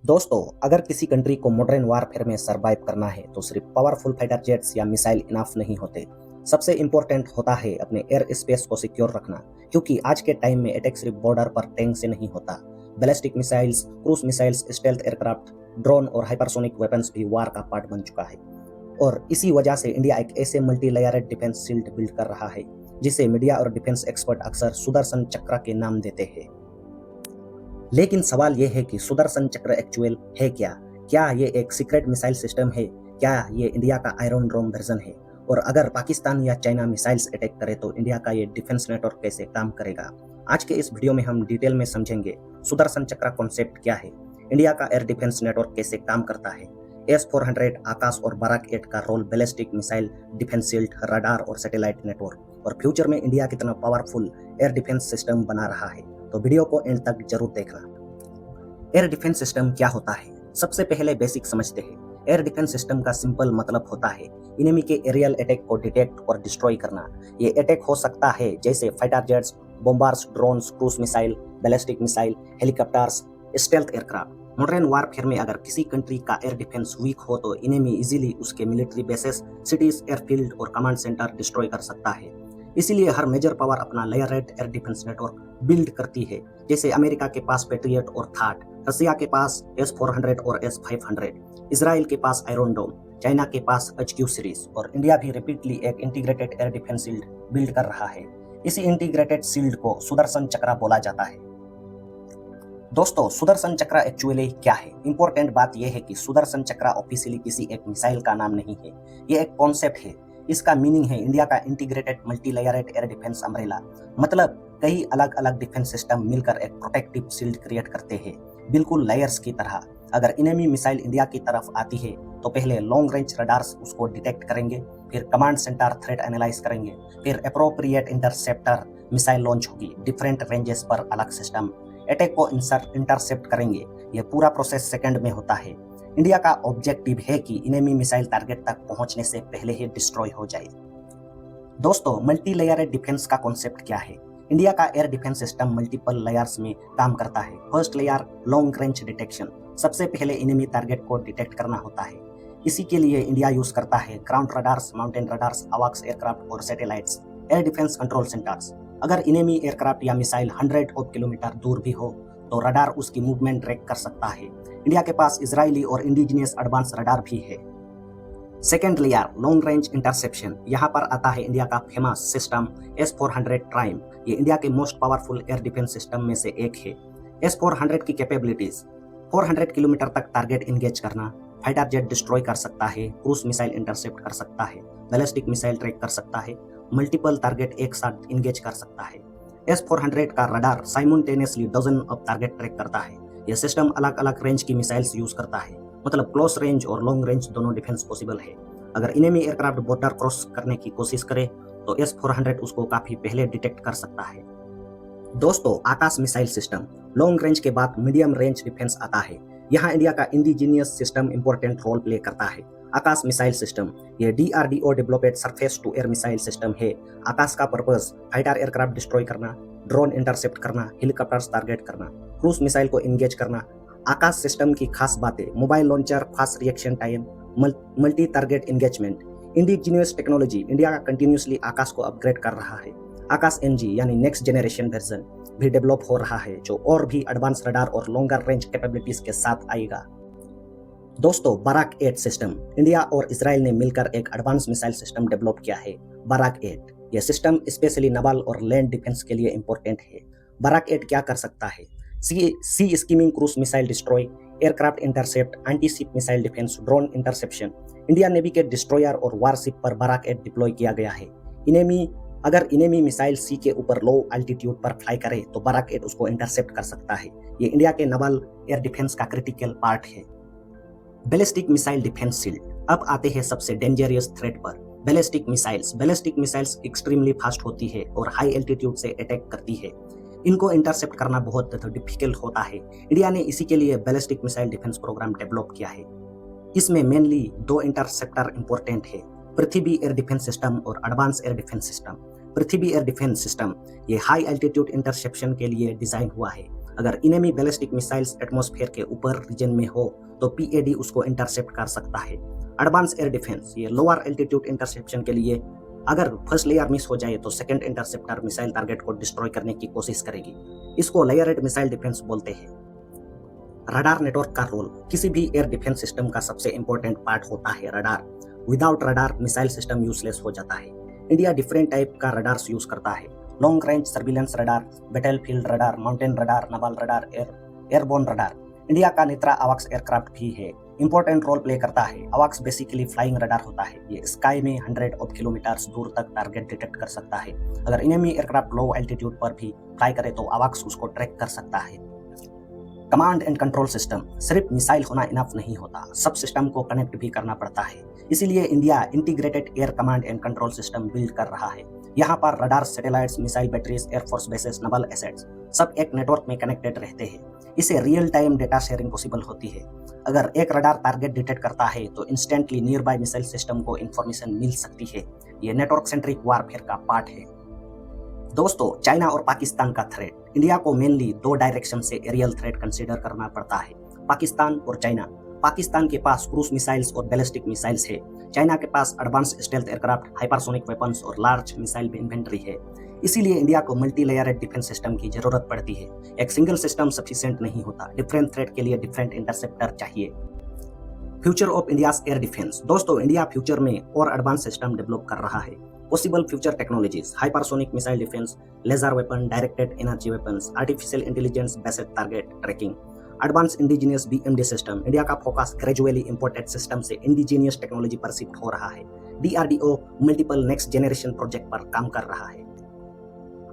दोस्तों, अगर किसी कंट्री को मॉडर्न वारफेयर में सरवाइव करना है तो सिर्फ पावरफुल फाइटर जेट्स या मिसाइल इनफ नहीं होते। सबसे इंपॉर्टेंट होता है अपने एयर स्पेस को सिक्योर रखना, क्योंकि आज के टाइम में अटैक सिर्फ बॉर्डर पर टैंक से नहीं होता। Ballistic missiles, cruise missiles, stealth aircraft, drone और हाइपरसोनिक वेपन्स भी वार का पार्ट बन चुका है। और इसी वजह से इंडिया एक ऐसे मल्टी लेयरेड डिफेंस शील्ड बिल्ड कर रहा है जिसे मीडिया और डिफेंस एक्सपर्ट अक्सर सुदर्शन चक्र के नाम देते हैं। लेकिन सवाल यह है कि सुदर्शन चक्र एक्चुअल है क्या? क्या ये एक सीक्रेट मिसाइल सिस्टम है? क्या ये इंडिया का आयरन डोम वर्जन है? और अगर पाकिस्तान या चाइना मिसाइल्स अटैक करे तो इंडिया का ये डिफेंस नेटवर्क कैसे काम करेगा? आज के इस वीडियो में हम डिटेल में समझेंगे सुदर्शन चक्र कॉन्सेप्ट क्या है, इंडिया का एयर डिफेंस नेटवर्क कैसे काम करता है, S-400 आकाश और बाराक 8 का रोल, ballistic missile defence shield, radar और सैटेलाइट नेटवर्क, और फ्यूचर में इंडिया कितना पावरफुल एयर डिफेंस सिस्टम बना रहा है। तो वीडियो को एंड तक जरूर देखना। एयर डिफेंस सिस्टम क्या होता है? सबसे पहले बेसिक समझते हैं। एयर डिफेंस सिस्टम का सिंपल मतलब होता है इनेमी के एरियल अटैक को डिटेक्ट और डिस्ट्रॉय करना। ये अटैक हो सकता है जैसे fighter jets, bombers, drones, cruise missile, ballistic missile, helicopters, stealth aircraft. Modern warfare में अगर किसी कंट्री का एयर डिफेंस वीक हो तो इनेमी इजीली उसके मिलिट्री बेसेस, सिटीज, एयरफील्ड और कमांड सेंटर डिस्ट्रॉय कर सकता है। इसीलिए हर मेजर पावर अपना लेयरेड एयर डिफेंस नेटवर्क बिल्ड करती है, जैसे अमेरिका के पास पैट्रियट और थाट, रसिया के पास S-400 और S-500, इजराइल के पास आयरन डोम, चाइना के पास HQ सीरीज, और इंडिया भी रिपीटली एक integrated air defence shield build कर रहा है। इसी इंटीग्रेटेड शील्ड को सुदर्शन चक्र बोला जाता है। दोस्तों, सुदर्शन चक्र एक्चुअली क्या है? इंपॉर्टेंट बात यह है कि सुदर्शन चक्र ऑफिशियली किसी एक मिसाइल का नाम नहीं है, ये एक कॉन्सेप्ट है। इसका मीनिंग है इंडिया का integrated multi layered air defence umbrella. मतलब कई अलग अलग डिफेंस सिस्टम मिलकर एक प्रोटेक्टिव शील्ड क्रिएट करते हैं, बिल्कुल लेयर्स की तरह। अगर इनेमी मिसाइल इंडिया की तरफ आती है तो पहले लॉन्ग रेंज रडार्स उसको डिटेक्ट करेंगे, फिर कमांड सेंटर थ्रेट एनालाइज करेंगे, फिर अप्रोप्रिएट इंटरसेप्टर मिसाइल लॉन्च होगी, डिफरेंट रेंजेस पर अलग सिस्टम अटैक को इंटरसेप्ट करेंगे। यह पूरा प्रोसेस सेकंड में होता है। इंडिया का ऑब्जेक्टिव है कि इनेमी मिसाइल टारगेट तक पहुंचने से पहले ही डिस्ट्रॉय हो जाए। दोस्तों, मल्टी लेयरेड डिफेंस का कॉन्सेप्ट क्या है? इंडिया का air defence system multiple layers में काम करता है। First layer long range detection, सबसे पहले इनेमी टारगेट को डिटेक्ट करना होता है। इसी के लिए इंडिया यूज करता है ग्राउंड रडार्स, माउंटेन रडार्स, अवाक्स एयरक्राफ्ट और satellites, air defence control centres. अगर इनेमी एयरक्राफ्ट या मिसाइल 100 किलोमीटर दूर भी हो तो रडार उसकी मूवमेंट ट्रैक कर सकता है। इंडिया के पास इजरायली और इंडिजिनियस एडवांस रडार भी है। Second layer long range interception, यहाँ पर आता है इंडिया का फेमस सिस्टम S-400 ट्राइम। ये इंडिया के most powerful air defence system में से एक है। S-400 की कैपेबिलिटीज 400 किलोमीटर तक टारगेट इंगेज करना, फाइटर जेट डिस्ट्रॉय कर सकता है, क्रूज मिसाइल इंटरसेप्ट कर सकता है, बैलिस्टिक मिसाइल ट्रैक कर सकता है, मल्टीपल टारगेट एक साथ इंगेज कर सकता है। S-400 का radar simultaneously dozen of target track करता है। यह सिस्टम अलग अलग रेंज की मिसाइल्स यूज करता है, मतलब क्लोज रेंज और लॉन्ग रेंज दोनों डिफेंस पॉसिबल है। अगर इनेमी एयरक्राफ्ट बॉर्डर क्रॉस करने की कोशिश करे तो S-400 उसको काफी पहले डिटेक्ट कर सकता है। दोस्तों, आकाश मिसाइल सिस्टम, लॉन्ग रेंज के बाद मीडियम रेंज डिफेंस आता है। यहाँ इंडिया का indigenous system important role play करता है। आकाश मिसाइल सिस्टम ये DRDO developed surface to air missile system है। आकाश का पर्पस फाइटर एयरक्राफ्ट डिस्ट्रॉय करना, ड्रोन इंटरसेप्ट करना, हेलीकॉप्टर्स टारगेट करना, क्रूज मिसाइल को एंगेज करना। आकाश सिस्टम की खास बातें: mobile launcher, fast reaction time, multi target engagement. Indigenous technology, India का कंटिन्यूसली आकाश को अपग्रेड कर रहा है। आकाश NG यानी नेक्स्ट जनरेशन वर्जन भी डेवलप हो रहा है, जो और भी एडवांस रडार और लॉन्गर रेंज कैपेबिलिटीज के साथ आएगा। दोस्तों, बाराक 8 सिस्टम, इंडिया और इजराइल ने मिलकर एक एडवांस मिसाइल सिस्टम डेवलप किया है, बाराक 8। यह सिस्टम स्पेशली नवल और लैंड डिफेंस के लिए इंपॉर्टेंट है। बाराक 8 क्या कर सकता है? Sea skimming, cruise missile destroy, aircraft intercept, anti ship missile defence, drone interception. India navy के डिस्ट्रॉयर और वारशिप पर बाराक 8 डिप्लॉय किया गया है। अगर इनेमी मिसाइल सी के ऊपर लो एल्टीट्यूड पर फ्लाई करे तो बाराक 8 उसको इंटरसेप्ट कर सकता है। ये इंडिया के नवल एयर डिफेंस का क्रिटिकल पार्ट है। बैलिस्टिक मिसाइल डिफेंस शील्ड, अब आते हैं सबसे डेंजरियस थ्रेट पर, ballistic missiles. Ballistic missiles extremely fast होती है और हाई एल्टीट्यूड से अटैक करती है। इनको इंटरसेप्ट करना बहुत डिफिकल्ट होता है। इंडिया ने इसी के लिए ballistic missile defence programme develop किया है। इसमें मेनली 2 इंटरसेप्टर इंपॉर्टेंट है, पृथ्वी एयर डिफेंस सिस्टम और advance air defence system. Prithvi air defence system ये हाई एल्टीट्यूड इंटरसेप्शन के लिए डिजाइन हुआ है। अगर इनेमी बैलिस्टिक मिसाइल्स एटमॉस्फेयर के ऊपर रीजन में हो तो पीएडी उसको इंटरसेप्ट कर सकता है। एडवांस एयर डिफेंस, ये लोअर एल्टीट्यूड इंटरसेप्शन के लिए अगर फर्स्ट लेयर मिस हो जाए तो सेकंड इंटरसेप्टर मिसाइल टारगेट को डिस्ट्रॉय करने की कोशिश करेगी। इसको लेयरेड मिसाइल डिफेंस बोलते हैं। रडार नेटवर्क का रोल किसी भी एयर डिफेंस सिस्टम का सबसे इंपॉर्टेंट पार्ट होता है radar. Without radar missile system useless हो जाता है। इंडिया डिफरेंट टाइप का रडार्स यूज करता है। Long range surveillance radar, battlefield radar, mountain radar, Naval radar, airborne radar. India का नेत्रा अवाक्स एयरक्राफ्ट भी है, इंपॉर्टेंट रोल प्ले करता है। अवाक्स बेसिकली फ्लाइंग रडार होता है। ये स्काई में 100 ऑफ किलोमीटर्स दूर तक टारगेट डिटेक्ट कर सकता है। अगर इनेमी एयरक्राफ्ट लो एल्टीट्यूड पर भी फ्लाई करे तो अवाक्स उसको ट्रैक कर सकता है। कमांड एंड कंट्रोल सिस्टम, सिर्फ मिसाइल होना इनफ नहीं होता, सब सिस्टम को कनेक्ट भी करना पड़ता है। इसीलिए India integrated air command and control system build कर रहा है। यहाँ पर radar, satellites, missile batteries, air force bases, Naval assets सब एक नेटवर्क में कनेक्टेड रहते हैं। इससे real time data sharing possible होती है। अगर एक रडार टारगेट डिटेक्ट करता है तो instantly near by missile system को इंफॉर्मेशन मिल सकती है। ये नेटवर्क सेंट्रिक वारफेयर का पार्ट है। दोस्तों, चाइना और पाकिस्तान का थ्रेट, इंडिया को मेनली 2 डायरेक्शन से एरियल थ्रेट कंसीडर करना पड़ता है, पाकिस्तान और चाइना। पाकिस्तान के पास क्रूज मिसाइल्स और बैलिस्टिक मिसाइल्स है। चाइना के पास advance stealth aircraft, hypersonic weapons और लार्ज मिसाइल इन्वेंटरी है। इसीलिए इंडिया को मल्टी लेयरेड डिफेंस सिस्टम की जरूरत पड़ती है। एक सिंगल सिस्टम सफिशिएंट नहीं होता, डिफरेंट थ्रेट के लिए डिफरेंट इंटरसेप्टर चाहिए। Future of India's air defence, दोस्तों इंडिया फ्यूचर में और एडवांस सिस्टम डेवलप कर रहा है। Possible future technologies, hypersonic missile defence, laser weapon, directed energy weapons, artificial intelligence based target tracking, advance indigenous BMD system. India का focus gradually imported system से indigenous technology पर shift हो रहा है। DRDO multiple next generation project पर काम कर रहा है।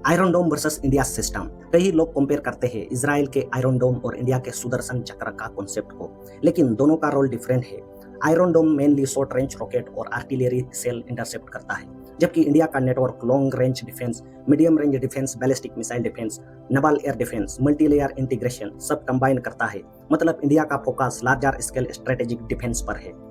Iron Dome versus India system, कई लोग कंपेयर करते हैं इजराइल के आयरन डोम और इंडिया के सुदर्शन चक्र का कॉन्सेप्ट को, लेकिन दोनों का रोल डिफरेंट है। आयरन डोम मेनली शॉर्ट रेंज रॉकेट और आर्टिलरी सेल इंटरसेप्ट करता है, जबकि इंडिया का network long range defence, medium range defence, ballistic missile defence, Naval air defence, multi layer integration सब कंबाइन करता है। मतलब इंडिया का focus larger scale strategic defence पर है।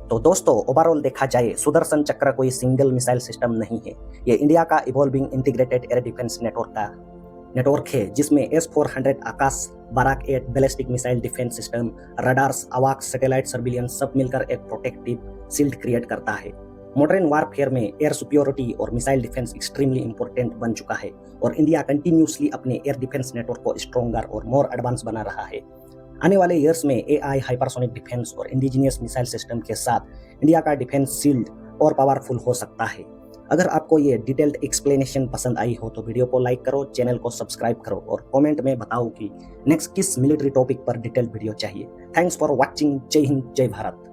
तो दोस्तों, ओवरऑल देखा जाए सुदर्शन चक्र कोई सिंगल मिसाइल सिस्टम नहीं है। ये इंडिया का evolving integrated air defence network है, जिसमें S-400 Akash, Barak 8 ballistic missile defence system, radars, अवाक्स, सैटेलाइट सर्विलेंस सब मिलकर एक प्रोटेक्टिव शील्ड क्रिएट करता है। मॉडर्न वारफेयर में एयर सुपियोरिटी और मिसाइल डिफेंस एक्सट्रीमली इंपॉर्टेंट बन चुका है और इंडिया कंटिन्यूसली अपने एयर डिफेंस नेटवर्क को स्ट्रॉन्गर और मोर एडवांस बना रहा है। आने वाले ईयर्स में एआई, हाइपरसोनिक डिफेंस और इंडिजिनियस मिसाइल सिस्टम के साथ इंडिया का डिफेंस शील्ड और पावरफुल हो सकता है। अगर आपको ये डिटेल्ड एक्सप्लेनेशन पसंद आई हो तो वीडियो को लाइक करो, चैनल को सब्सक्राइब करो और कमेंट में बताओ कि नेक्स्ट किस मिलिट्री टॉपिक पर डिटेल्ड वीडियो चाहिए। Thanks for watching. जय हिंद, जय भारत।